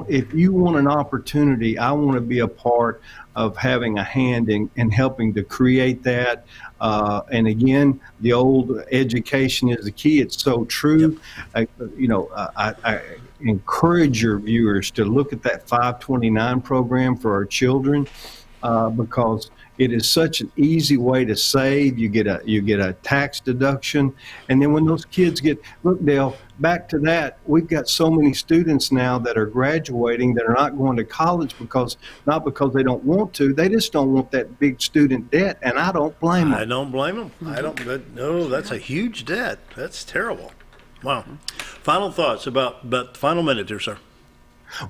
if you want an opportunity, I want to be a part of having a hand in helping to create that. And again, the old education is the key. It's so true. Yep. I encourage your viewers to look at that 529 program for our children, because it is such an easy way to save. You get a tax deduction, and then when those kids look, Dale, back to that, we've got so many students now that are graduating that are not going to college not because they don't want to, they just don't want that big student debt, and I don't blame them. I don't blame them. No, that's a huge debt. That's terrible. Wow. Final thoughts about the final minute here, sir.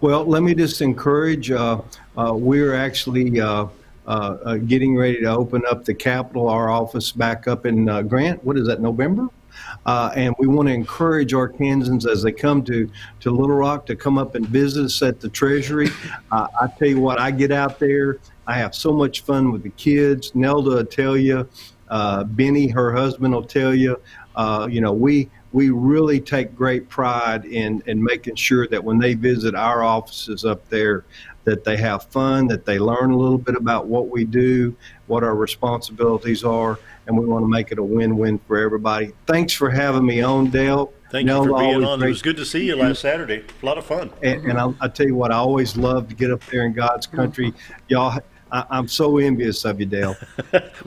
Well, let me just encourage. We're actually getting ready to open up the Capitol, our office back up in Grant. What is that, November? And we want to encourage Arkansans as they come to Little Rock to come up and visit us at the Treasury. I tell you what, I get out there. I have so much fun with the kids. Nelda will tell you. Benny, her husband, will tell you. We really take great pride in making sure that when they visit our offices up there, that they have fun, that they learn a little bit about what we do, what our responsibilities are, and we want to make it a win-win for everybody. Thanks for having me on, Dale. Thank you for being on. It was good to see you last Saturday. A lot of fun. And I'll tell you what, I always love to get up there in God's country. Y'all, I'm so envious of you, Dale.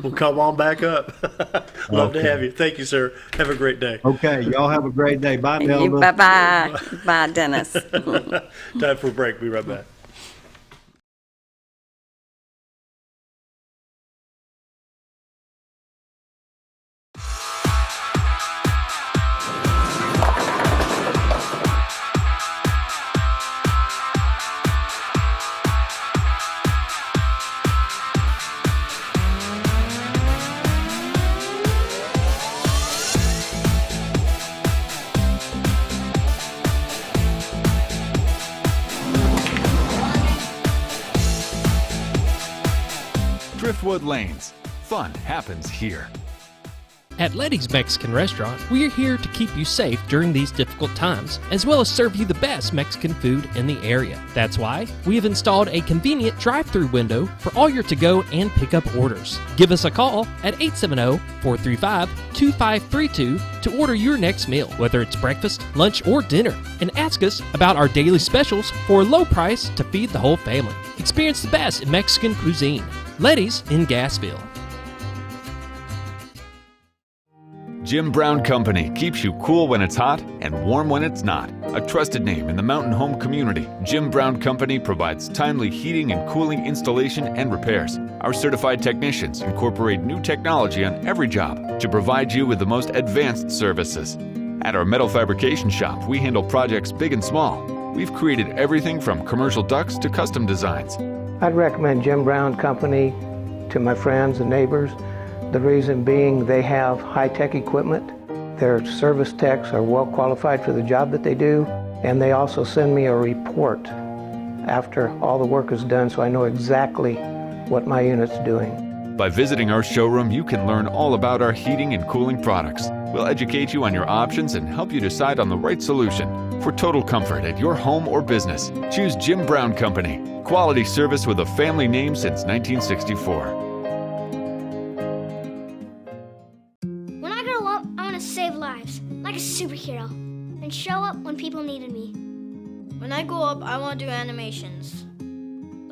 Well, come on back up. Love to have you. Thank you, sir. Have a great day. Okay, y'all have a great day. Bye, Nelda. Bye-bye. Bye, Dennis. Time for a break. Be right back. Driftwood Lanes. Fun happens here. At Letty's Mexican Restaurant, we are here to keep you safe during these difficult times, as well as serve you the best Mexican food in the area. That's why we have installed a convenient drive-through window for all your to-go and pick-up orders. Give us a call at 870-435-2532 to order your next meal, whether it's breakfast, lunch, or dinner, and ask us about our daily specials for a low price to feed the whole family. Experience the best in Mexican cuisine. Letty's in Gassville. Jim Brown Company keeps you cool when it's hot and warm when it's not. A trusted name in the mountain home community, Jim Brown Company provides timely heating and cooling installation and repairs. Our certified technicians incorporate new technology on every job to provide you with the most advanced services. At our metal fabrication shop, we handle projects big and small. We've created everything from commercial ducts to custom designs. I'd recommend Jim Brown Company to my friends and neighbors. The reason being they have high-tech equipment. Their service techs are well qualified for the job that they do, and they also send me a report after all the work is done so I know exactly what my unit's doing. By visiting our showroom, you can learn all about our heating and cooling products. We'll educate you on your options and help you decide on the right solution. For total comfort at your home or business, choose Jim Brown Company. Quality service with a family name since 1964. When I grow up, I want to save lives, like a superhero, and show up when people needed me. When I grow up, I want to do animations.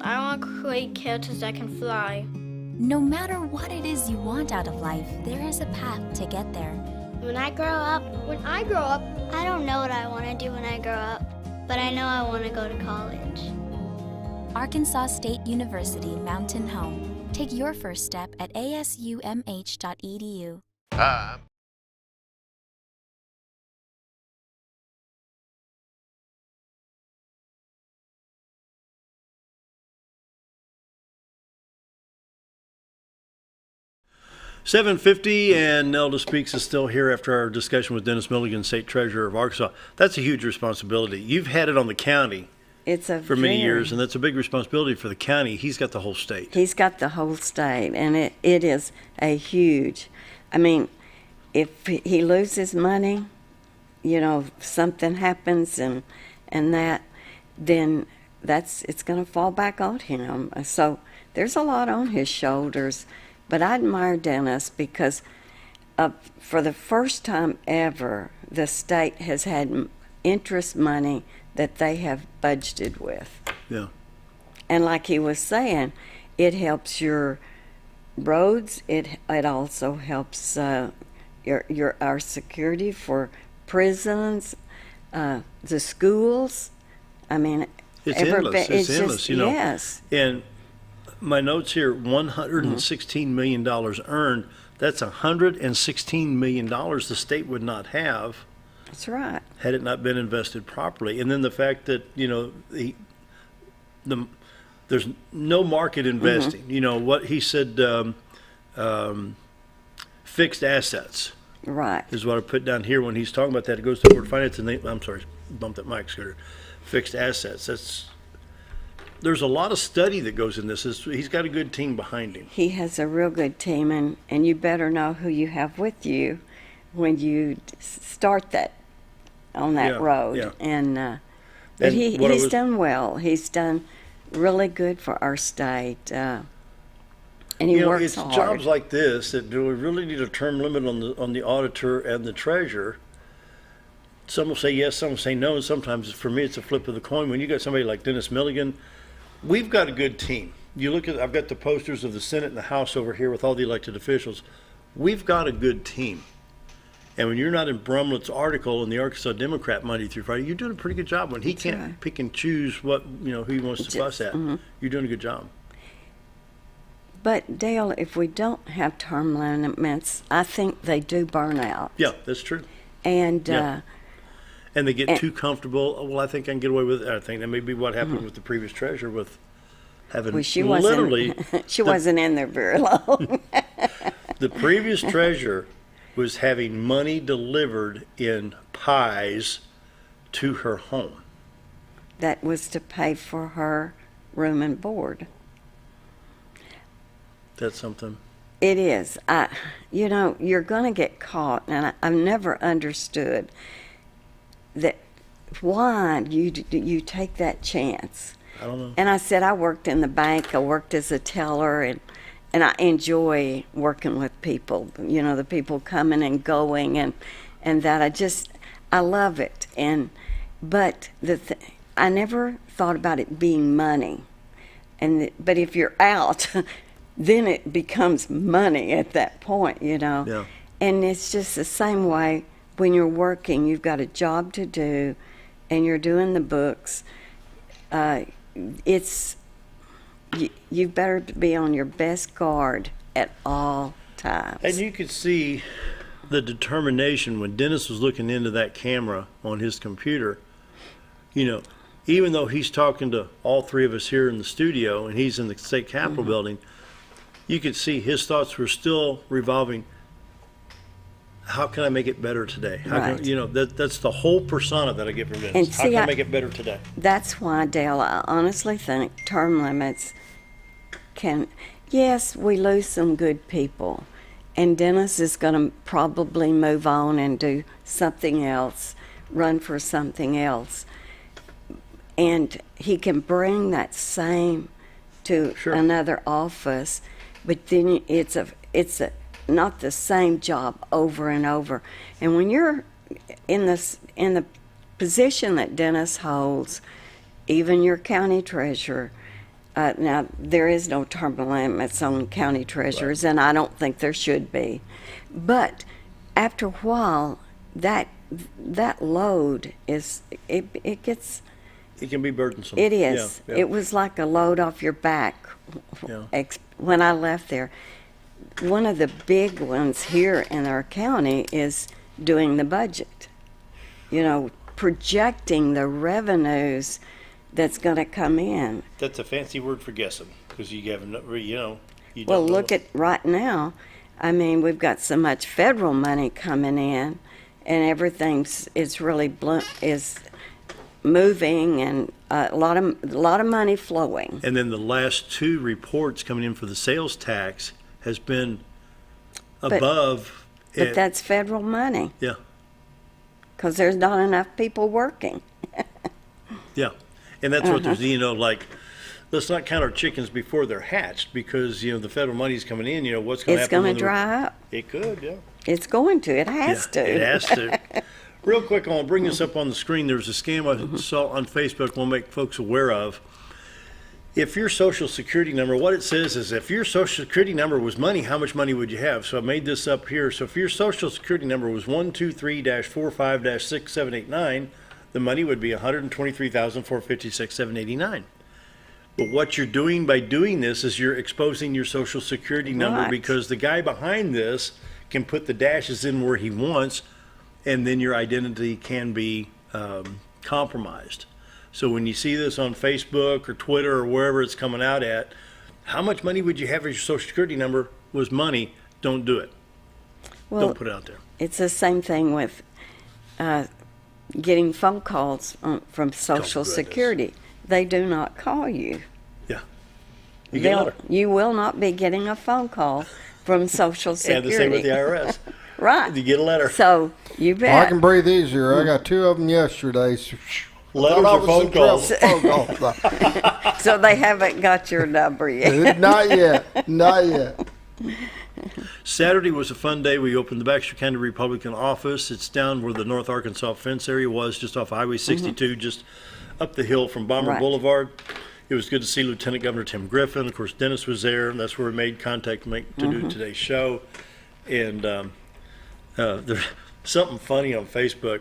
I want to create characters that can fly. No matter what it is you want out of life, there is a path to get there. When I grow up, I don't know what I want to do when I grow up, but I know I want to go to college. Arkansas State University Mountain Home. Take your first step at asumh.edu. Hi, 7:50, and Nelda Speaks is still here after our discussion with Dennis Milligan, State Treasurer of Arkansas. That's a huge responsibility. You've had it on the county for many years, and that's a big responsibility for the county. He's got the whole state. He's got the whole state, and it is a huge, I mean, if he loses money, you know, something happens and that, then it's going to fall back on him. So there's a lot on his shoulders. But I admire Dennis because for the first time ever, the state has had interest money that they have budgeted with. Yeah. And like he was saying, it helps your roads. It also helps our security for prisons, the schools. I mean, it's endless. It's endless, just, you know. Yes. And my notes here, $116 million earned. That's $116 million the state would not have. That's right. Had it not been invested properly. And then the fact that, you know, there's no market investing. You know, what he said, fixed assets. Right. Is what I put down here when he's talking about that. It goes to the word finance, and I'm sorry, bumped that mic, Scooter. Fixed assets. There's a lot of study that goes in this. He's got a good team behind him. He has a real good team, and you better know who you have with you when you start that on that road. Yeah. But he's done well. He's done really good for our state, and he works hard. It's jobs like this that do we really need a term limit on the auditor and the treasurer. Some will say yes, some will say no, and sometimes for me it's a flip of the coin. When you got somebody like Dennis Milligan, we've got a good team. You look at, I've got the posters of the Senate and the House over here with all the elected officials. We've got a good team. And when you're not in Brumlett's article in the Arkansas Democrat Monday through Friday, you're doing a pretty good job. When he can't pick and choose what, you know, who he wants to fuss at, you're doing a good job. But Dale, if we don't have term limits, I think they do burn out. Yeah, that's true. And and they get too comfortable. Well, I think I can get away with it. I think that may be what happened with the previous treasurer with having she literally. wasn't in there very long. The previous treasurer was having money delivered in pies to her home. That was to pay for her room and board. That's something. It is. You know, you're going to get caught, and I've never understood that why you take that chance. I don't know. And I said I worked in the bank. I worked as a teller, and I enjoy working with people. You know, the people coming and going, and that I love it. But I never thought about it being money. But if you're out, then it becomes money at that point, you know. Yeah. And it's just the same way when you're working. You've got a job to do, and you're doing the books. You better be on your best guard at all times. And you could see the determination when Dennis was looking into that camera on his computer. You know, even though he's talking to all three of us here in the studio and he's in the state capitol building, you could see his thoughts were still revolving. How can I make it better today? How can, you know, that's the whole persona that I get from Dennis. How can I make it better today? That's why, Dale, I honestly think term limits can, yes, we lose some good people, and Dennis is going to probably move on and do something else, run for something else. And he can bring that same to another office, but then it's not the same job over and over. And when you're in the position that Dennis holds, even your county treasurer, now there is no term limits on county treasurers, and I don't think there should be. But after a while, that load it gets. It can be burdensome. It is. Yeah. It was like a load off your back when I left there. One of the big ones here in our county is doing the budget. You know, projecting the revenues that's going to come in. That's a fancy word for guessing, because you have, you know. You Well, don't know. look at right now. I mean, we've got so much federal money coming in, and everything's really is moving, and a lot of money flowing. And then the last two reports coming in for the sales tax has been above. But that's federal money. Yeah. Because there's not enough people working. Yeah. And that's what there's, you know, like, let's not count our chickens before they're hatched, because, you know, the federal money's coming in, you know, what's going to happen? It's going to dry up. It could, yeah. It's going to. It has to. It has to. Real quick, I'll bring this up on the screen. There's a scam I saw on Facebook we'll make folks aware of. If your social security number, what it says is if your social security number was money, how much money would you have? So I made this up here. So if your social security number was 123-45-6789, the money would be $123,456,789. But what you're doing by doing this is you're exposing your social security number, because the guy behind this can put the dashes in where he wants, and then your identity can be compromised. So when you see this on Facebook or Twitter or wherever it's coming out at, how much money would you have as your social security number was money? Don't do it. Well, don't put it out there. It's the same thing with getting phone calls from Social Security. They do not call you. Yeah. You get a letter. You will not be getting a phone call from Social Security. And the same with the IRS. Right. You get a letter. So you bet. Well, I can breathe easier. I got two of them yesterday. Letters or phone calls? So they haven't got your number yet. Not yet. Not yet. Saturday was a fun day. We opened the Baxter County Republican office. It's down where the North Arkansas fence area was, just off Highway 62, just up the hill from Bomber Boulevard. It was good to see Lieutenant Governor Tim Griffin. Of course, Dennis was there, and that's where we made contact to do today's show. And there's something funny on Facebook.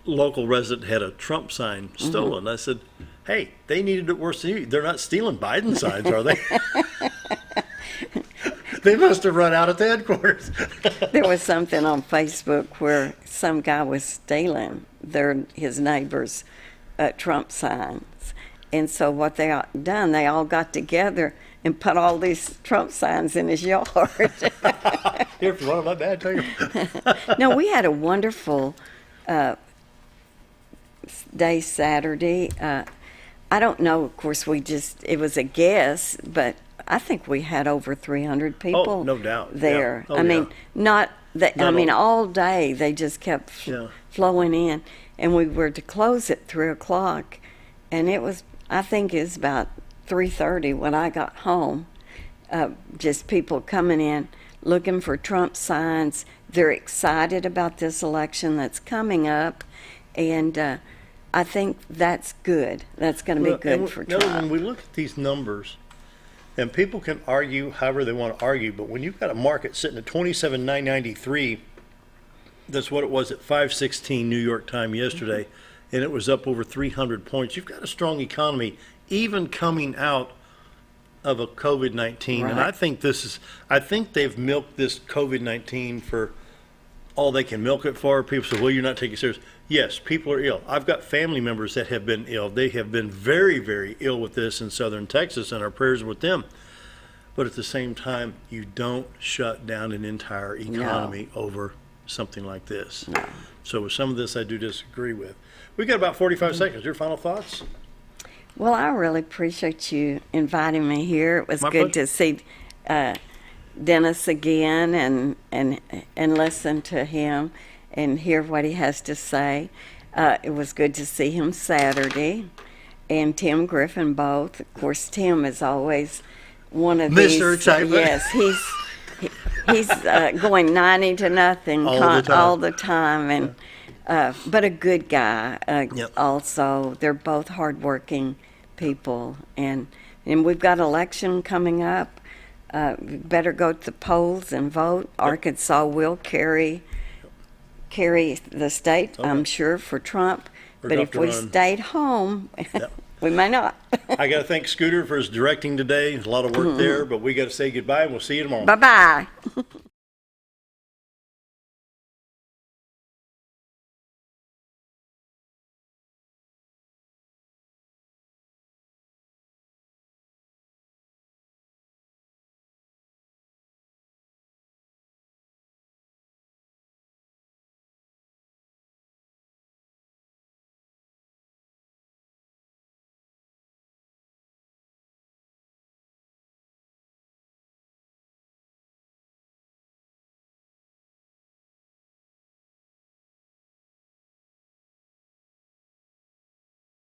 Local resident had a Trump sign stolen. I said, hey, they needed it worse than you. They're not stealing Biden signs, are they? They must have run out at the headquarters. There was something on Facebook where some guy was stealing his neighbor's Trump signs. And so what they done, they all got together and put all these Trump signs in his yard. Here, if you want my bad, tell you. No, we had a wonderful day Saturday. I don't know, of course, it was a guess, but I think we had over 300 people Oh, no doubt. there. Yeah. Oh, I mean, yeah. all day they just kept flowing in, and we were to close at 3 o'clock, and I think it was about 3:30 when I got home. Just people coming in looking for Trump signs. They're excited about this election that's coming up, and I think that's good. That's going to be good for Trump. When we look at these numbers, and people can argue however they want to argue, but when you've got a market sitting at 27,993, that's what it was at 5:16 New York time yesterday, and it was up over 300 points. You've got a strong economy, even coming out of a COVID-19, and I think they've milked this COVID-19 for all they can milk it for. People say, well, you're not taking it serious. Yes, people are ill. I've got family members that have been ill. They have been very, very ill with this in southern Texas, and our prayers are with them. But at the same time, you don't shut down an entire economy over something like this. No. So with some of this, I do disagree with. We got about 45 seconds. Your final thoughts? Well, I really appreciate you inviting me here. It was My good pleasure. to see Dennis again and listen to him and hear what he has to say. It was good to see him Saturday, and Tim Griffin both. Of course, Tim is always one of these. Mr. Excitement. Yes, he's going 90-0 all the time, and but a good guy. Also, they're both hardworking people, and we've got election coming up. Better go to the polls and vote. Arkansas will carry the state, I'm sure, for Trump. But if we stayed home, we may not. I got to thank Scooter for his directing today. There's a lot of work there, but we got to say goodbye, and we'll see you tomorrow. Bye-bye.